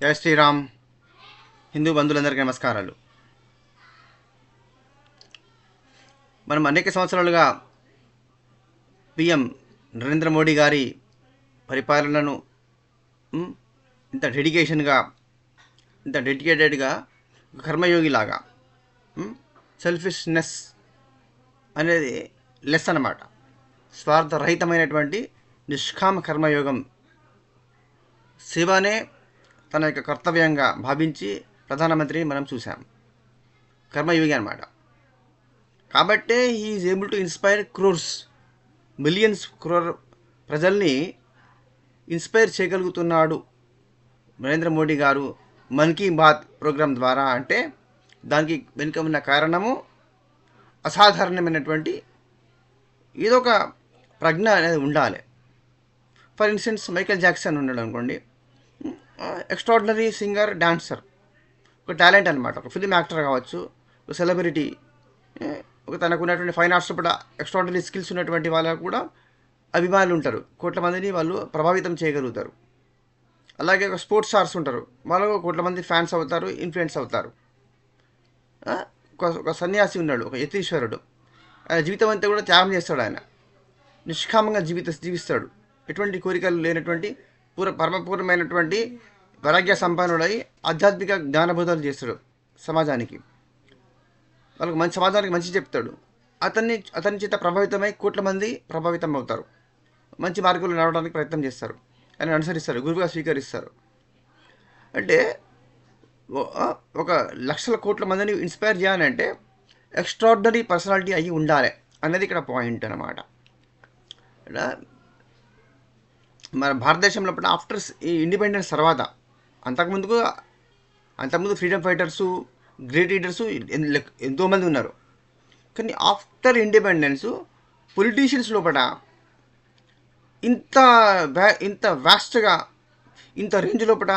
జై శ్రీరామ్. హిందూ బంధువులందరికీ నమస్కారాలు. మనం అనేక సంవత్సరాలుగా పిఎం నరేంద్ర మోడీ గారి పరిపాలనను ఇంత డెడికేషన్గా, ఇంత డెడికేటెడ్గా, కర్మయోగిలాగా, సెల్ఫిష్నెస్ అనేది లెస్ అన్నమాట. స్వార్థరహితమైనటువంటి నిష్కామ కర్మయోగం, సేవనే తన యొక్క కర్తవ్యంగా భావించి ప్రధానమంత్రిని మనం చూసాం. కర్మయోగి అన్నమాట. కాబట్టే he is able to inspire crores, millions ప్రజల్ని ఇన్స్పైర్ చేయగలుగుతున్నాడు నరేంద్ర మోడీ గారు మన్ కీ బాత్ ప్రోగ్రాం ద్వారా. అంటే దానికి వెనుక ఉన్న కారణము అసాధారణమైనటువంటి ఏదో ఒక ప్రజ్ఞ అనేది ఉండాలి. ఫర్ ఇన్స్టెన్స్ మైకేల్ జాక్సన్ ఉన్నాడు అనుకోండి, ఎక్స్ట్రాడినరీ సింగర్, డాన్సర్, ఒక టాలెంట్ అనమాట. ఒక ఫిలిం యాక్టర్ కావచ్చు, ఒక సెలబ్రిటీ, ఒక తనకు ఉన్నటువంటి ఫైన్ ఆర్ట్స్ కూడా ఎక్స్ట్రాడినరీ స్కిల్స్ ఉన్నటువంటి వాళ్ళకు కూడా అభిమానులు ఉంటారు. కోట్ల మందిని వాళ్ళు ప్రభావితం చేయగలుగుతారు. అలాగే ఒక స్పోర్ట్స్ స్టార్స్ ఉంటారు, వాళ్ళు కోట్ల మంది ఫ్యాన్స్ అవుతారు, ఇన్ఫ్లుయెన్స్ అవుతారు. ఒక సన్యాసి ఉన్నాడు, ఒక యతీశ్వరుడు. ఆయన జీవితం అంతా కూడా త్యాగం చేస్తాడు. ఆయన నిష్కామంగా జీవిస్తాడు. ఎటువంటి కోరికలు లేనటువంటి పరమపూర్ణమైనటువంటి వైరాగ్య సంపన్నుడై ఆధ్యాత్మిక జ్ఞానబోధాలు చేస్తాడు సమాజానికి. వాళ్ళకి సమాజానికి మంచి చెప్తాడు. అతని చేత ప్రభావితమై కోట్ల మంది ప్రభావితం అవుతారు. మంచి మార్గంలో నడవడానికి ప్రయత్నం చేస్తారు. ఆయన అనుసరిస్తారు, గురువుగా స్వీకరిస్తారు. అంటే ఒక లక్షల కోట్ల మందిని ఇన్స్పైర్ చేయాలంటే ఎక్స్ట్రాడినరీ పర్సనాలిటీ అయ్యి ఉండాలి అనేది ఇక్కడ పాయింట్ అన్నమాట. మన భారతదేశంలో ఆఫ్టర్ ఇండిపెండెన్స్ తర్వాత, అంతకుముందు ఫ్రీడమ్ ఫైటర్సు, గ్రేట్ లీడర్సు ఎంతోమంది ఉన్నారు. కానీ ఆఫ్టర్ ఇండిపెండెన్స్ పొలిటీషియన్స్ లోపల ఇంత వాస్ట్గా, ఇంత రేంజ్ లోపల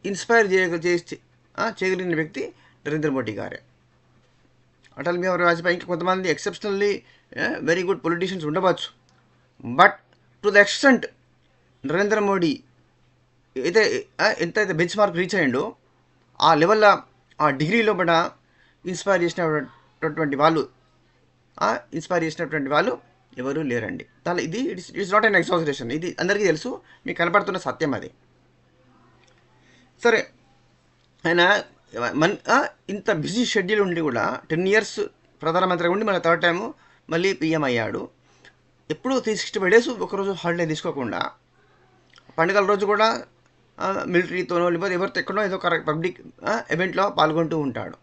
ఇన్స్పైర్ చేయగలిగిన వ్యక్తి నరేంద్ర మోడీ గారే. అటల్ బిహారీ వాజ్పేయి, ఇంకా కొంతమంది ఎక్సెప్షనల్లీ వెరీ గుడ్ పొలిటీషియన్స్ ఉండవచ్చు. But to the extent Narendra Modi ఎంతైతే బెంచ్ మార్క్ రీచ్ అయ్యిండో, ఆ లెవెల్లో, ఆ డిగ్రీ లోపల ఇన్స్పైర్ చేసినటువంటి వాళ్ళు ఎవరూ లేరండి. ఇది ఇట్స్ నాట్ అన్ ఎగ్జాజరేషన్. ఇది అందరికీ తెలుసు, మీకు కనపడుతున్న సత్యం అది. సరే, ఆయన ఇంత బిజీ షెడ్యూల్ ఉండి కూడా 10 years ప్రధానమంత్రిగా ఉండి మళ్ళీ థర్డ్ టైము మళ్ళీ పిఎం అయ్యాడు. ఎప్పుడు 365 days ఒకరోజు హాలిడే తీసుకోకుండా, పండుగల రోజు కూడా మిలిటరీతోనో లేకపోతే ఎవరితో ఎక్కడో ఏదో ఒక పబ్లిక్ ఈవెంట్లో పాల్గొంటూ ఉంటాడు.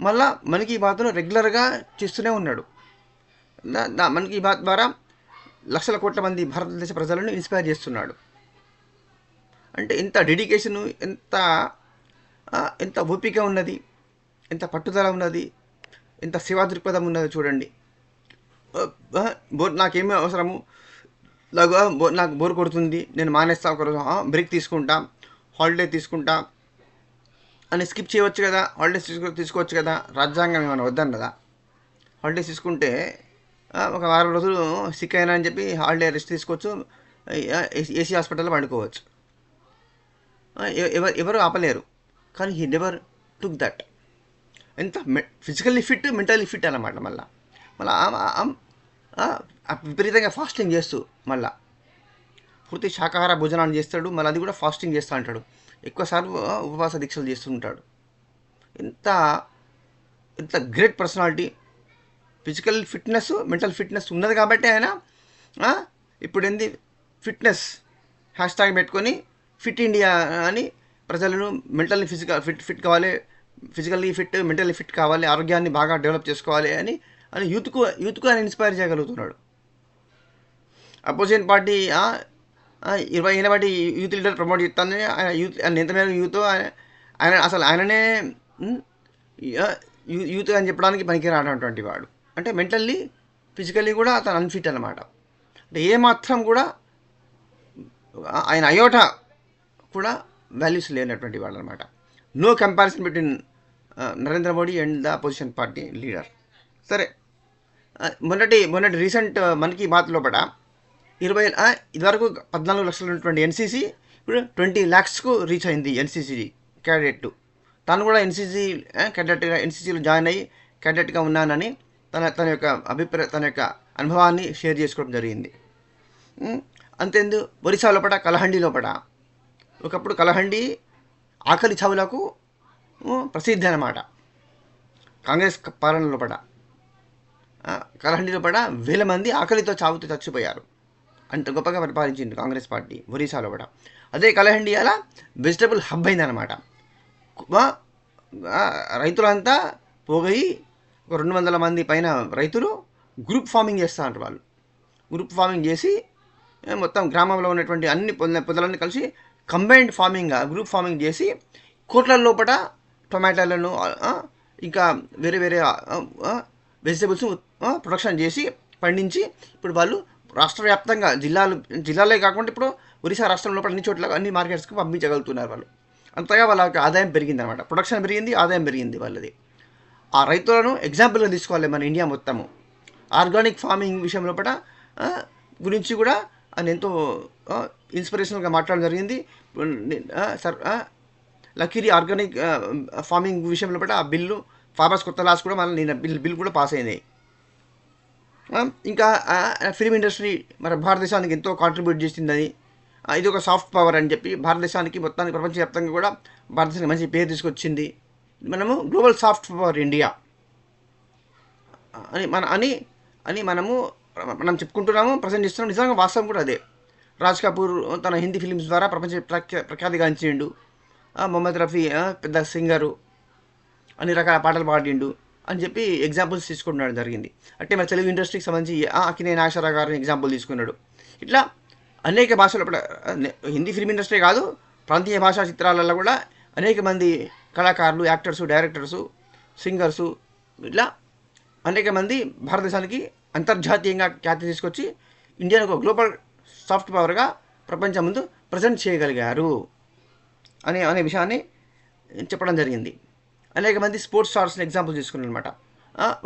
మళ్ళా మన్ కీ బాత్ను రెగ్యులర్గా చేస్తూనే ఉన్నాడు. మన్ కీ బాత్ ద్వారా లక్షల కోట్ల మంది భారతదేశ ప్రజలను ఇన్స్పైర్ చేస్తున్నాడు. అంటే ఎంత డెడికేషను, ఎంత ఓపిక ఉన్నది, ఎంత పట్టుదల ఉన్నది, ఎంత సేవా దృక్పథం ఉన్నది చూడండి. నాకేమీ అవసరము, నాకు బోర్ కొడుతుంది, నేను మానేస్తా, ఒకరోజు బ్రేక్ తీసుకుంటా, హాలిడే తీసుకుంటా అని స్కిప్ చేయవచ్చు కదా. హాలిడేస్ తీసుకోవచ్చు కదా. రాజ్యాంగం ఏమైనా వద్దన్నదా? హాలిడేస్ తీసుకుంటే ఒక 10 రోజులు సిక్ అయినా అని చెప్పి హాలిడే రెస్ట్ తీసుకోవచ్చు, ఏసీ హాస్పిటల్లో పండుకోవచ్చు. ఎవరు ఆపలేరు. కానీ హీ నెవర్ టుక్ దట్. ఎంత ఫిజికల్లీ ఫిట్, మెంటల్లీ ఫిట్ అన్నమాట. మళ్ళీ విపరీతంగా ఫాస్టింగ్ చేస్తూ, మళ్ళీ పూర్తి శాకాహార భోజనాలు చేస్తాడు. మళ్ళీ అది కూడా ఫాస్టింగ్ చేస్తూ ఉంటాడు. ఎక్కువసార్లు ఉపవాస దీక్షలు చేస్తూ ఉంటాడు. ఎంత great personality. Physical fitness, mental fitness ఉన్నది కాబట్టి ఆయన ఇప్పుడు ఫిట్నెస్ హ్యాష్ ట్యాగ్ పెట్టుకొని ఫిట్ ఇండియా అని ప్రజలను మెంటల్లీ ఫిట్ కావాలి, ఫిజికల్లీ ఫిట్, మెంటల్లీ ఫిట్ కావాలి, ఆరోగ్యాన్ని బాగా డెవలప్ చేసుకోవాలి అని యూత్కు ఆయన ఇన్స్పైర్ చేయగలుగుతున్నాడు. అపోజిషన్ పార్టీ 20 ఏళ్ళ బట్టి యూత్ లీడర్ ప్రమోట్ చేస్తాను. ఆయన ఎంతమేర యూత్, ఆయన అసలు ఆయననే యూత్ అని చెప్పడానికి పనికిరానటువంటి వాడు. అంటే మెంటల్లీ, ఫిజికల్లీ కూడా అతను అన్ఫిట్ అన్నమాట. అంటే ఏమాత్రం కూడా ఆయన అయోటా కూడా వాల్యూస్ లేనటువంటి వాడు అనమాట. No comparison between Narendra Modi and the opposition party leader. సరే, మొన్నటి రీసెంట్ మన్ కీ బాత్ లోపల ఇదివరకు 14 లక్షలు ఉన్నటువంటి ఎన్సీసీ ఇప్పుడు 20 lakhsకు రీచ్ అయింది ఎన్సీసీ క్యాడెట్. తను కూడా ఎన్సీసీ క్యాడెట్గా ఎన్సీసీలో జాయిన్ అయ్యి క్యాడెట్గా ఉన్నానని తన యొక్క తన యొక్క అనుభవాన్ని షేర్ చేసుకోవడం జరిగింది. అంతేందు ఒరిస్సా లోపల కలహండి లోపల ఒకప్పుడు కలహండి ఆకలి చావులకు ప్రసిద్ధి అన్నమాట. కాంగ్రెస్ పాలన లోపల కలహండి లోపల వేల మంది ఆకలితో చావుతో చచ్చిపోయారు. అంత గొప్పగా పరిపాలించింది కాంగ్రెస్ పార్టీ ఒరిస్సా లోపల. అదే కలహండి అలా వెజిటబుల్ హబ్ అయిందనమాట. రైతులంతా పోగయి 200 మంది పైన రైతులు గ్రూప్ ఫార్మింగ్ చేస్తూ ఉంటారు. వాళ్ళు గ్రూప్ ఫార్మింగ్ చేసి మొత్తం గ్రామంలో ఉన్నటువంటి అన్ని పొదలన్నీ కలిసి కంబైన్డ్ ఫార్మింగ్గా గ్రూప్ ఫార్మింగ్ చేసి కోట్ల లోపల టొమాటోలను ఇంకా వేరే వేరే వెజిటబుల్స్ ప్రొడక్షన్ చేసి పండించి ఇప్పుడు వాళ్ళు రాష్ట్ర వ్యాప్తంగా జిల్లాలే కాకుండా ఇప్పుడు ఒరిస్సా రాష్ట్రం లోపల అన్ని చోట్ల అన్ని మార్కెట్స్కి పంపించగలుగుతున్నారు వాళ్ళు. అంతగా వాళ్ళకి ఆదాయం పెరిగింది అనమాట. ప్రొడక్షన్ పెరిగింది, ఆదాయం పెరిగింది వాళ్ళది. ఆ రైతులను ఎగ్జాంపుల్గా తీసుకోవాలి మన ఇండియా మొత్తము. ఆర్గానిక్ ఫార్మింగ్ విషయం లోపల గురించి కూడా ఆయన ఎంతో ఇన్స్పిరేషనల్గా మాట్లాడడం జరిగింది. లక్కీలీ ఆర్గానిక్ ఫార్మింగ్ విషయం లోపల ఆ బిల్లు ఫార్మర్స్ కొత్త లాస్ కూడా మళ్ళీ బిల్ కూడా పాస్ అయినాయి. ఇంకా ఫిలిం ఇండస్ట్రీ మన భారతదేశానికి ఎంతో కాంట్రిబ్యూట్ చేసిందని, ఇది ఒక సాఫ్ట్ పవర్ అని చెప్పి భారతదేశానికి మొత్తానికి ప్రపంచవ్యాప్తంగా కూడా భారతదేశానికి మంచి పేరు తీసుకొచ్చింది. మనము గ్లోబల్ సాఫ్ట్ పవర్ ఇండియా అని మనం చెప్పుకుంటున్నాము, ప్రజెంట్ చేస్తున్నాం. నిజంగా వాస్తవం కూడా అదే. రాజ్ కపూర్ తన హిందీ ఫిలిమ్స్ ద్వారా ప్రపంచ ప్రఖ్యాతిగాంచిండు. మొహమ్మద్ రఫీ పెద్ద సింగరు, అన్ని రకాల పాటలు పాడిండు అని చెప్పి ఎగ్జాంపుల్స్ తీసుకుంటున్నాడు జరిగింది. అంటే మన తెలుగు ఇండస్ట్రీకి సంబంధించి అక్కినేని నాగేశ్వరరావు గారిని ఎగ్జాంపుల్ తీసుకున్నాడు. ఇట్లా అనేక భాషల హిందీ ఫిల్మ్ ఇండస్ట్రీ కాదు, ప్రాంతీయ భాషా చిత్రాలలో కూడా అనేక మంది కళాకారులు, యాక్టర్సు, డైరెక్టర్సు, సింగర్సు, ఇట్లా అనేక మంది భారతదేశానికి అంతర్జాతీయంగా ఖ్యాతి తీసుకొచ్చి ఇండియాను ఒక గ్లోబల్ సాఫ్ట్ పవర్గా ప్రపంచం ముందు ప్రజెంట్ చేయగలిగారు అనే విషయాన్ని చెప్పడం జరిగింది. అనేక మంది స్పోర్ట్స్ స్టార్స్ని ఎగ్జాంపుల్ తీసుకున్నాను అనమాట.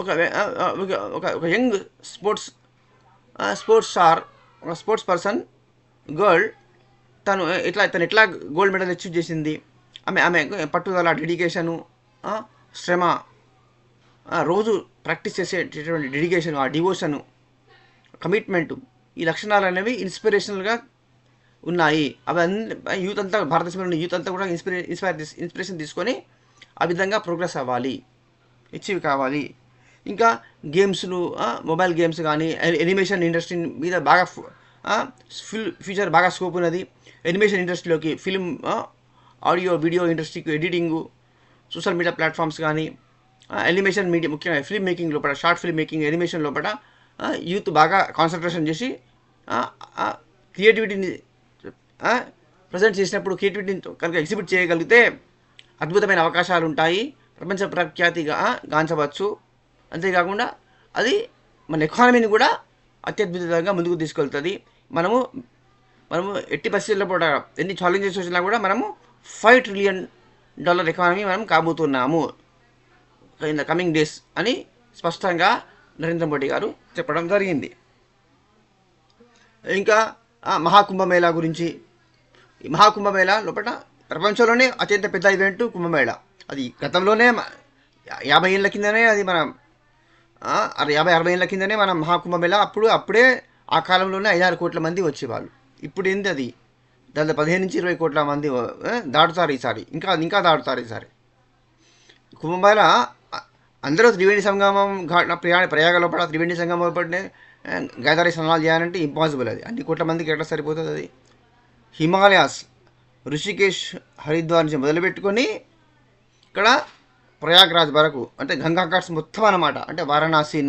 ఒక యంగ్ స్పోర్ట్స్ స్టార్, ఒక స్పోర్ట్స్ పర్సన్ గర్ల్, తను ఎట్లా గోల్డ్ మెడల్ అచీవ్ చేసింది, ఆమె పట్టుదల, డెడికేషను, శ్రమ, రోజు ప్రాక్టీస్ చేసేటటువంటి డెడికేషను, ఆ డివోషను, కమిట్మెంటు, ఈ లక్షణాలు అనేవి ఇన్స్పిరేషనల్గా ఉన్నాయి. అవి యూత్ అంతా, భారతదేశంలోని యూత్ అంతా కూడా ఇన్స్పిరేషన్ తీసుకొని ఆ విధంగా ప్రోగ్రెస్ అవ్వాలి, అచీవ్ కావాలి. ఇంకా గేమ్స్లు, మొబైల్ గేమ్స్ కానీ, ఎనిమేషన్ ఇండస్ట్రీ మీద బాగా ఫ్యూచర్ బాగా స్కోప్ ఉన్నది. ఎనిమేషన్ ఇండస్ట్రీలోకి ఫిల్మ్, ఆడియో వీడియో ఇండస్ట్రీకి, ఎడిటింగు, సోషల్ మీడియా ప్లాట్ఫామ్స్ కానీ, ఎనిమేషన్ మీడియా, ముఖ్యంగా ఫిల్మ్ మేకింగ్ లోపల, షార్ట్ ఫిల్మ్ మేకింగ్, ఎనిమేషన్ లోపల యూత్ బాగా కాన్సన్ట్రేషన్ చేసి క్రియేటివిటీని ప్రజెంట్ చేసినప్పుడు, క్రియేటివిటీని కనుక ఎగ్జిబిట్ చేయగలిగితే అద్భుతమైన అవకాశాలు ఉంటాయి, ప్రపంచ ప్రఖ్యాతిగా గాంచవచ్చు. అంతేకాకుండా అది మన ఎకానమీని కూడా అత్యద్భుతంగా ముందుకు తీసుకెళ్తుంది. మనము ఎట్టి పరిస్థితుల్లో కూడా ఎన్ని ఛాలెంజెస్ వచ్చినా కూడా మనము $5 trillion ఎకానమీ మనం కాబోతున్నాము ఇన్ ద కమింగ్ డేస్ అని స్పష్టంగా నరేంద్ర మోడీ గారు చెప్పడం జరిగింది. ఇంకా మహాకుంభమేళా గురించి, ఈ మహాకుంభమేళా లోపల ప్రపంచంలోనే అత్యంత పెద్ద ఈవెంట్ కుంభమేళా. అది గతంలోనే 50 ఏళ్ళ కిందనే, అది మన 50-60 ఏళ్ళ కిందనే మన మహాకుంభమేళా. అప్పుడే ఆ కాలంలోనే 5-6 కోట్ల మంది వచ్చేవాళ్ళు. ఇప్పుడు ఏంది అది దాదాపు 15-20 కోట్ల మంది దాటుతారు ఈసారి, ఇంకా దాటుతారు ఈసారి. కుంభమేళా అందరూ త్రివేణి సంగమం ప్రయాగ లోపల త్రివేణి సంగమం లోపలనే గోదావరి స్నానాలు చేయాలంటే ఇంపాసిబుల్. అది అన్ని కోట్ల మందికి ఎట్లా సరిపోతుంది? అది హిమాలయాస్, ఋషికేశ్, హరిద్వార్ నుంచి మొదలుపెట్టుకొని ఇక్కడ ప్రయాగ్రాజ్ వరకు, అంటే గంగా ఘాట్స్ మొత్తం అన్నమాట. అంటే వారణాసి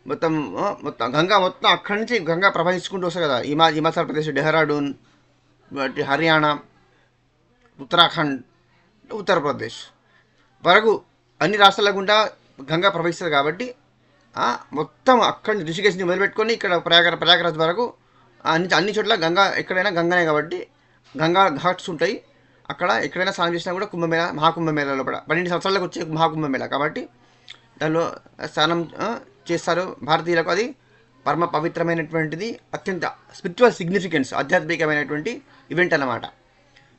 మొత్తం గంగా మొత్తం అక్కడి నుంచి గంగా ప్రవహించుకుంటూ వస్తుంది కదా. హిమాచల్ ప్రదేశ్, డెహ్రాడూన్, హర్యానా, ఉత్తరాఖండ్, ఉత్తరప్రదేశ్ వరకు అన్ని రాష్ట్రాల గుండా గంగా ప్రవహిస్తుంది. కాబట్టి మొత్తం అక్కడి నుంచి ఋషికేశ్ నుంచి మొదలుపెట్టుకొని ఇక్కడ ప్రయాగరాజ్ వరకు అన్ని చోట్ల గంగా, ఎక్కడైనా గంగానే కాబట్టి గంగా ఘాట్స్ ఉంటాయి. అక్కడ ఎక్కడైనా స్నానం చేసినా కూడా కుంభమేళా, మహాకుంభమేళా లోపల 12 సంవత్సరాలకు వచ్చే మహాకుంభమేళా కాబట్టి దానిలో స్నానం చేస్తారు భారతీయులకు. అది పరమ పవిత్రమైనటువంటిది, అత్యంత స్పిరిచువల్ సిగ్నిఫికెన్స్, ఆధ్యాత్మికమైనటువంటి ఈవెంట్ అన్నమాట.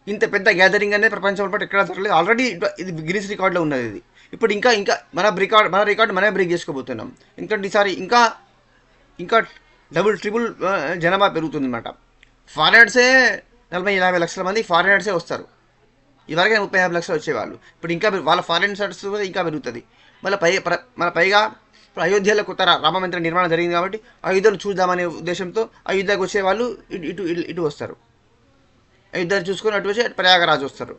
ఇంత పెద్ద గ్యాదరింగ్ అనేది ప్రపంచంలో పాటు ఎక్కడా జరగలేదు. ఆల్రెడీ ఇది గిన్నీస్ రికార్డులో ఉన్నది. ఇది ఇప్పుడు ఇంకా ఇంకా మన రికార్డు మనమే బ్రేక్ చేసుకోబోతున్నాం. ఎందుకంటే ఈసారి ఇంకా ఇంకా డబుల్ ట్రిపుల్ జనాభా పెరుగుతుంది అన్నమాట. ఫారినర్సే 40-50 లక్షల మంది ఫారినర్సే వస్తారు. ఇవరకే 30-50 లక్షలు వచ్చేవాళ్ళు. ఇప్పుడు ఇంకా వాళ్ళ ఫారినర్స్ ఇంకా పెరుగుతుంది. మళ్ళీ పైగా ఇప్పుడు అయోధ్యలో కొత్త రామ మందిర నిర్మాణం జరిగింది కాబట్టి అయోధ్యను చూద్దామనే ఉద్దేశంతో అయోధ్యకు వచ్చేవాళ్ళు ఇటు ఇటు వస్తారు. అయోధ్యను చూసుకొని అటు వచ్చి ప్రయాగరాజు వస్తారు.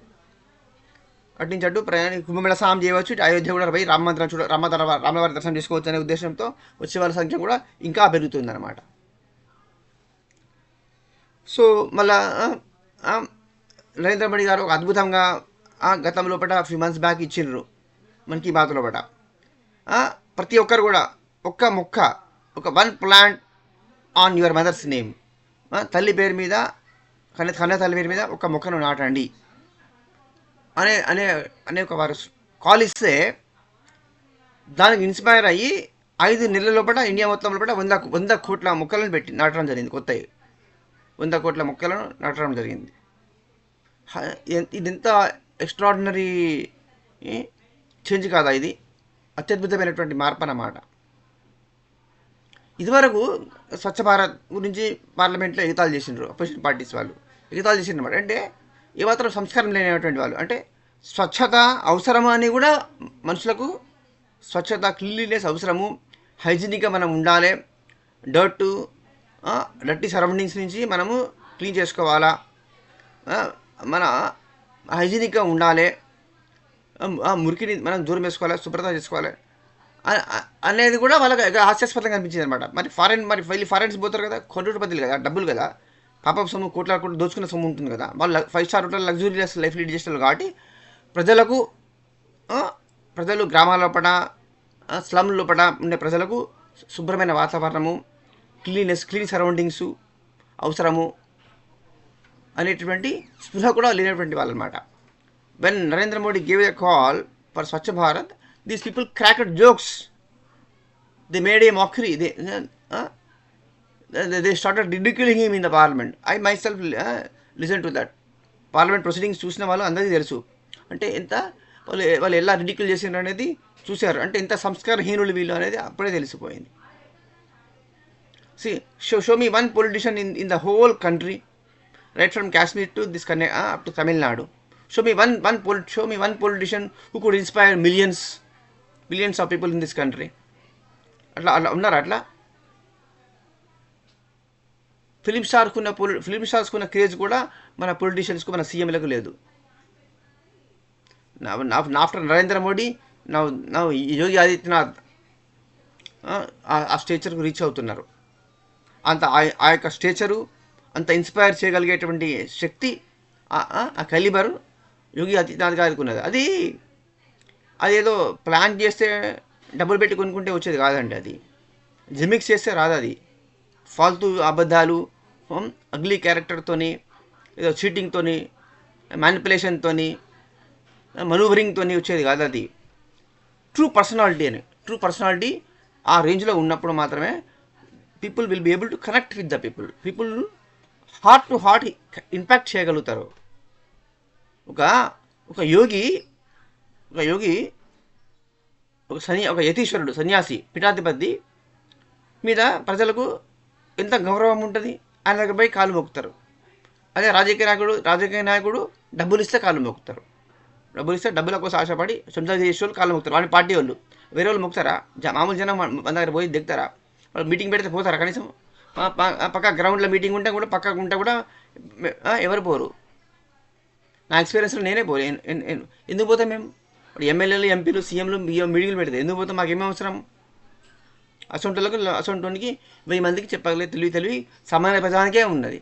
అటు నుంచి అటు కుంభమేళ స్నానం చేయవచ్చు. ఇటు అయోధ్య కూడా పోయి రామమందిరం రామవారి దర్శనం చేసుకోవచ్చు అనే ఉద్దేశంతో వచ్చే వాళ్ళ సంఖ్య కూడా ఇంకా పెరుగుతుంది అన్నమాట. సో మళ్ళా నరేంద్ర మోడీ గారు ఒక అద్భుతంగా గతంలో ఫ్యూ మంత్స్ బ్యాక్ ఇచ్చిండ్రు మన్ కీ బాత్ లోపల. ప్రతి ఒక్కరు కూడా ఒక్క మొక్క, ఒక 1 plant on your mother's name, తల్లి పేరు మీద, కన్న తల్లి పేరు మీద ఒక మొక్కను నాటండి అనే అనే అనే ఒక వారు కాల్ ఇస్తే దానికి ఇన్స్పైర్ అయ్యి 5 నెలల లోపల ఇండియా మొత్తం లోపల 100 కోట్ల మొక్కలను నాటడం జరిగింది. కొత్తవి 100 కోట్ల మొక్కలను నాటడం జరిగింది. ఇది ఎంత ఎక్స్ట్రాడినరీ చేంజ్ కాదా? ఇది అత్యద్భుతమైనటువంటి మార్పు అన్నమాట. ఇదివరకు స్వచ్ఛ భారత్ గురించి పార్లమెంట్లో ఎగతాళి చేసిండ్రు అపోజిషన్ పార్టీస్ వాళ్ళు. ఎగతాళి చేసిండ్రు అన్నమాట. అంటే ఏమాత్రం సంస్కారం లేనటువంటి వాళ్ళు. అంటే స్వచ్ఛత అవసరము అని కూడా మనుషులకు స్వచ్ఛత, క్లీన్లీనెస్ అవసరము, హైజీనిక్గా మనం ఉండాలి, డర్టీ సరౌండింగ్స్ నుంచి మనము క్లీన్ చేసుకోవాలా, మన హైజీనిక్గా ఉండాలి, మురికిని మనం దూరం వేసుకోవాలి, శుభ్రత చేసుకోవాలి అనేది కూడా వాళ్ళకి హాస్యాస్పదంగా అనిపించింది అనమాట. మరి ఫారెన్స్ పోతారు కదా, కోట్ల కదా, డబ్బులు కదా, పాపం సొమ్ము కోట్ల దోచుకున్న సొమ్ము ఉంటుంది కదా, వాళ్ళు 5 star hotel luxurious life lead చేస్తారు కాబట్టి ప్రజలు గ్రామాల లోపల, స్లమ్ లోపల ఉండే ప్రజలకు శుభ్రమైన వాతావరణము, క్లీన్ సరౌండింగ్స్ అవసరము అనేటువంటి స్పృహ కూడా లేనటువంటి వాళ్ళు అనమాట. When Narendra Modi gave a call for Swachh Bharat, these people cracked jokes, they made a mockery, they started ridiculing him in the parliament. I myself listened to that. Parliament proceedings చూసిన వాళ్ళు అందరికీ తెలుసు. అంటే ఎంత వాళ్ళు ఎలా రిడిక్యూల్ చేసిండ్రు అనేది చూశారు. అంటే ఎంత సంస్కారహీనులు వీళ్ళు అనేది అప్పుడే తెలిసిపోయింది. Show me one politician in the whole country, right from Kashmir to this up to Tamil Nadu. Show me one politician who could inspire millions of people in this country. అట్లా ఉన్నారు. అట్లా ఫిలిం స్టార్స్కున్న క్రేజ్ కూడా మన పొలిటీషియన్స్కు, మన సీఎంలకు లేదు. ఆఫ్టర్ నరేంద్ర మోడీ నా యోగి ఆదిత్యనాథ్ ఆ స్టేచర్కు రీచ్ అవుతున్నారు. అంత ఆ యొక్క స్టేచరు, అంత ఇన్స్పైర్ చేయగలిగేటువంటి శక్తి, ఆ కలిబరు యోగి ఆదిత్యనాథ్ గారికి ఉన్నది. అది ఏదో ప్లాన్ చేస్తే డబ్బులు పెట్టి కొనుక్కుంటే వచ్చేది కాదండి. అది జిమిక్స్ చేస్తే రాదు. అది ఫాల్తూ అబద్ధాలు, అగ్లీ క్యారెక్టర్తోని, ఏదో చీటింగ్తోని, మ్యానిపులేషన్తోని, మనూవరింగ్తోని వచ్చేది కాదు. అది ట్రూ పర్సనాలిటీ ఆ రేంజ్లో ఉన్నప్పుడు మాత్రమే people will be able to connect with the people heart to heart impact చేయగలుగుతారు. ఒక యోగి ఒక యతీశ్వరుడు, సన్యాసి, పీఠాధిపతి మీద ప్రజలకు ఎంత గౌరవం ఉంటుంది. ఆయన దగ్గర పోయి కాలు మొక్కుతారు. అదే రాజకీయ నాయకుడు డబ్బులు ఇస్తే కాలు మొక్కుతారు. డబ్బుల కోసం ఆశపడి సొంత చేసే వాళ్ళు కాలు మొక్కుతారు. వాళ్ళ పార్టీ వాళ్ళు. వేరే వాళ్ళు మొక్కుతారా? మామూలు జనం మన దగ్గర పోయి దిగుతారా? వాళ్ళు మీటింగ్ పెడితే పోతారా? కనీసం పక్క గ్రౌండ్లో మీటింగ్ ఉంటే కూడా, పక్కకు ఉంటే కూడా ఎవరు పోరు. నా ఎక్స్పీరియన్స్లో నేనే పోరు. ఎందుకు పోతాం మేము? ఇప్పుడు ఎమ్మెల్యేలు, ఎంపీలు, సీఎంలు మీటింగ్లు పెడితే ఎందుకు పోతాం? మాకేమీ అవసరం? అసొంటోనికి 1000 మందికి చెప్పగలిగే తెలివి సామాన్య ప్రజానికే ఉన్నది.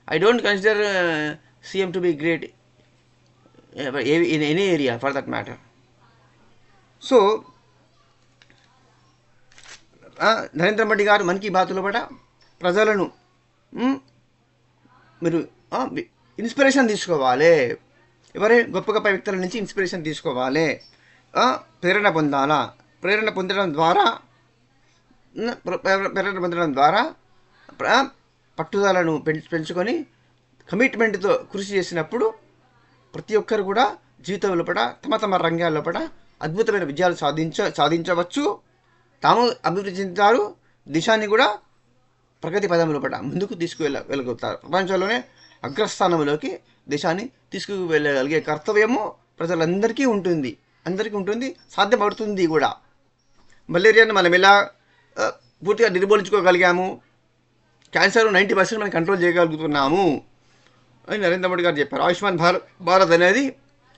I don't consider CM to be great in any area for that matter. So Narendra Modi గారు మన్ కీ బాత్లో కూడా ప్రజలను మీరు ఇన్స్పిరేషన్ తీసుకోవాలి. ఎవరే గొప్ప వ్యక్తుల నుంచి ఇన్స్పిరేషన్ తీసుకోవాలి, ప్రేరణ పొందాలా. ప్రేరణ పొందడం ద్వారా పెరగడం ద్వారా పట్టుదలను పెంచుకొని కమిట్మెంట్తో కృషి చేసినప్పుడు ప్రతి ఒక్కరు కూడా జీవితం లోపల తమ రంగాల లోపల అద్భుతమైన విజయాలు సాధించవచ్చు. తాము అభివృద్ధి చెందుతారు, దేశాన్ని కూడా ప్రగతి పదం లోపల ముందుకు తీసుకువెళ్ళగలుగుతారు. ప్రపంచంలోనే అగ్రస్థానంలోకి దేశాన్ని తీసుకువెళ్ళగలిగే కర్తవ్యము ప్రజలందరికీ ఉంటుంది, సాధ్యపడుతుంది కూడా. మలేరియాను మనం ఎలా పూర్తిగా నిర్మూలించుకోగలిగాము, క్యాన్సర్ 90% మనం కంట్రోల్ చేయగలుగుతున్నాము అని నరేంద్ర మోడీ గారు చెప్పారు. ఆయుష్మాన్ భారత్ అనేది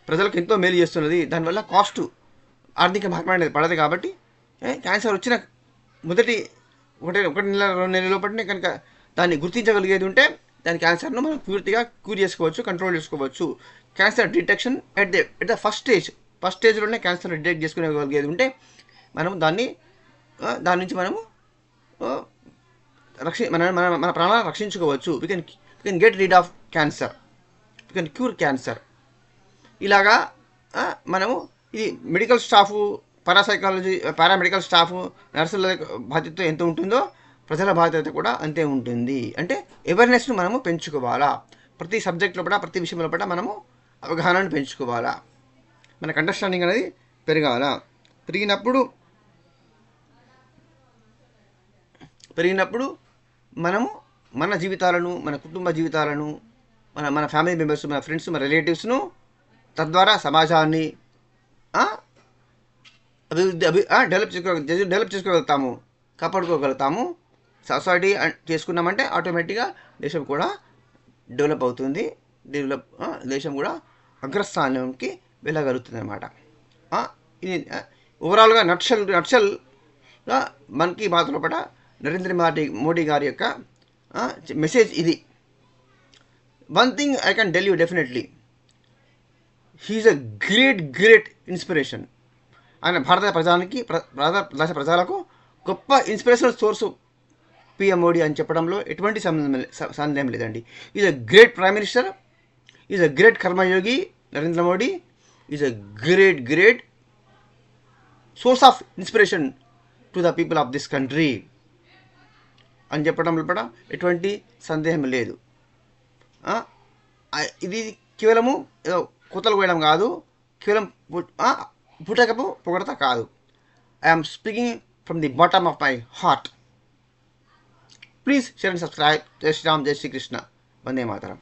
ప్రజలకు ఎంతో మేలు చేస్తున్నది. దానివల్ల కాస్ట్ ఆర్థిక భారం అనేది పడదు. కాబట్టి క్యాన్సర్ వచ్చిన మొదటి ఒకటి నెల 2 నెలల లోపలనే కనుక దాన్ని గుర్తించగలిగేది ఉంటే దాని క్యాన్సర్ను మనం పూర్తిగా క్యూర్ చేసుకోవచ్చు, కంట్రోల్ చేసుకోవచ్చు. Cancer detection at the first స్టేజ్లోనే క్యాన్సర్ డిటెక్ట్ చేసుకోగలిగేది ఉంటే మనం దాని నుంచి మనము మన ప్రాణాలను రక్షించుకోవచ్చు. We can get rid of cancer, we can cure cancer. ఇలాగా మనము ఇది మెడికల్ స్టాఫ్, పారామెడికల్ స్టాఫ్, నర్సుల బాధ్యత ఎంత ఉంటుందో ప్రజల బాధ్యత కూడా అంతే ఉంటుంది. అంటే అవేర్నెస్ను మనము పెంచుకోవాలా. ప్రతి సబ్జెక్ట్ లోపల, ప్రతి విషయం లోపల మనము అవగాహనను పెంచుకోవాలా. మనకు అండర్స్టాండింగ్ అనేది పెరిగినప్పుడు మనము మన జీవితాలను, మన కుటుంబ జీవితాలను, మన ఫ్యామిలీ మెంబర్స్, మన ఫ్రెండ్స్, మన రిలేటివ్స్ను, తద్వారా సమాజాన్ని డెవలప్ చేసుకోగలుగుతాము, కాపాడుకోగలుగుతాము. సొసైటీ చేసుకున్నామంటే ఆటోమేటిక్గా దేశం కూడా డెవలప్ అవుతుంది. దేశం కూడా అగ్రస్థానంకి వెళ్ళగలుగుతుంది అన్నమాట. ఇది ఓవరాల్గా నట్షల్గా మన్ కీ బాత్ లోపల నరేంద్ర మోడీ గారి యొక్క మెసేజ్ ఇది. One thing I can tell you definitely, he's a great inspiration. ఆయన భారత ప్రజలకు గొప్ప ఇన్స్పిరేషనల్ సోర్సు పిఎం మోడీ అని చెప్పడంలో ఎటువంటి సందేహం లేదండి. Is a great prime minister, is a great Karmayogi. Narendra Modi is a great source of inspiration to the people of this country అని చెప్పడంలో కూడా ఎటువంటి సందేహం లేదు. ఇది కేవలము కూతలు కోయడం కాదు, కేవలం పుటకపు పొగడత కాదు. I'm speaking from the bottom of my heart. Please share and subscribe. జై శ్రీరామ్, జై శ్రీకృష్ణ, వందే మాతరం.